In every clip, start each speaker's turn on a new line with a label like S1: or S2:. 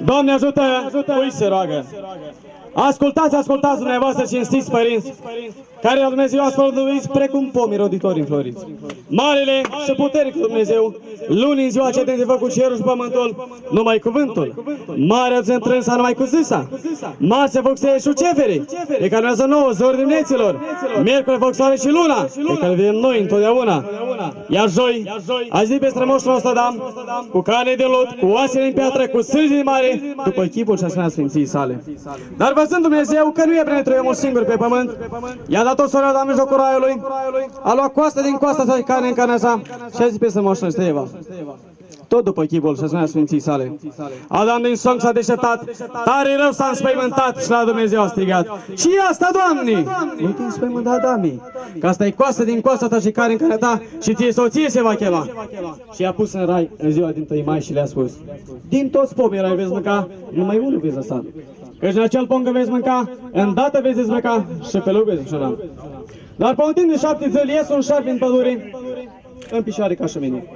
S1: Doamne ajută, cui se roagă. Ascultați dumneavoastră cinstiți părinți, care la Dumnezeu ați făgăduiți precum pomii roditori înfloriți. Marele și puternic Dumnezeu, luni în ziua ce te făcut cerul și pământul, numai cuvântul. Marea ți întrânsa numai cu zisa. Mari se foc să și ceferii, pe care urmează 9 zori dimineților. Miercuri foc soare și luna, pe care vedem noi întotdeauna. Iar joi, azi zi pe strămoșul nostru Adam, cu carne de lut, cu oasele în piatră, cu sânge de mare, după chipul și asemenea Sfinții sale. Dar văzând Dumnezeu că nu e prea netrăie omul singur pe pământ, i-a dat o soră Adam în jocul raiului, a luat coastă din coasta sa și carne în carnea sa și a zis pe strămoșul nostru Eva. Tot după chipul și asemenea Sfinții sale. Adam din somn s-a deșteptat, tare rău s-a înspăimântat și la Dumnezeu a strigat: ce e asta, Doamne? Nu te înspăimânta, Adame, că asta e coastă din coasta ta și carne în carnea ta și ție soție se va chema. Și i-a pus în rai în ziua din 1 mai și le-a spus: din toți pomii rai veți mânca, numai unul veți lăsa. Căci în acel pom când veți mânca, îndată veți dezbrăca și pe loc veți ușura. Dar pe un timp de 7 zile iese un șarpe în pădure, în picioare ca și mine.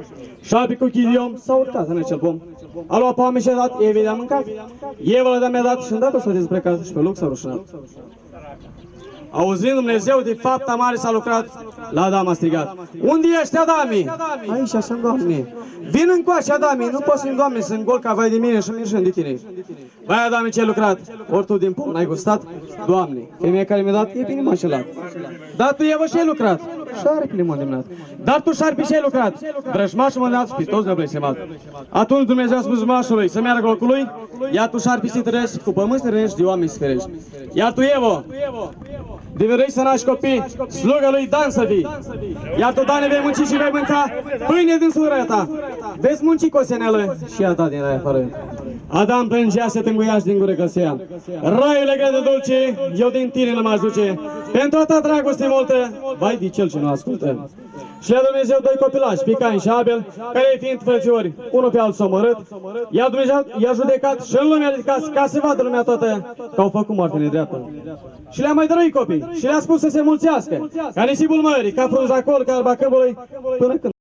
S1: Șarpe cu chiliom s-a urcat în acel pom. A luat pome și a dat, Evei de-a mâncat. Eva le-a dat și îndată s-a dezbrăcat și pe loc s-a rușinat. Auzind Dumnezeu de fapta mare s-a lucrat, la Adam a strigat: unde ești, Adame? Aici așa, Doamne. Vin încoace, Adame, nu poți să-mi, Doamne, să-mi gol ca vai de mine și mirșând de tine. Vai, Adame, ce-ai lucrat? Ori tu din pom n-ai gustat? Doamne, femeia care mi-a dat, e bine m-a înșelat. Dar tu, Eva, și-ai lucrat? Șarpele m-a îndemnat. Dar tu, șarpe, și-ai lucrat? Vrăjmașul m-a îndemnat și pe toți ne-a blestemat. Atunci Dumnezeu a spus vrăjmașului să meargă locul lui, iar tu, șarpe, să-i trăiești, cu pământ să trăiești, de oameni să ferești. Iar tu, Evo, de vrei să naști copii, slugă lui Dan să fii. Iar tu, Dane, vei munci și vei mânca pâine din sură ta. Veți munci cu o senelă și a ta din raia afară. Adam plângea, se tânguia și din gură căsea: raiule greu de dulce, eu din tine nu m-aș duce. Pentru a ta dragoste multă, vai de cel ce nu ascultă. Și la Dumnezeu 2 copilași, pe Cain și Abel, care fiind frățiori, unul pe altul s-au omorât, iar Dumnezeu i-a judecat și în lumea ridicat ca să vadă lumea toată că au făcut moarte nedreaptă. Și le-a mai dăruit copii și le-a spus să se mulțească, ca nisipul mării, ca frunza col, ca alba câmbului, până când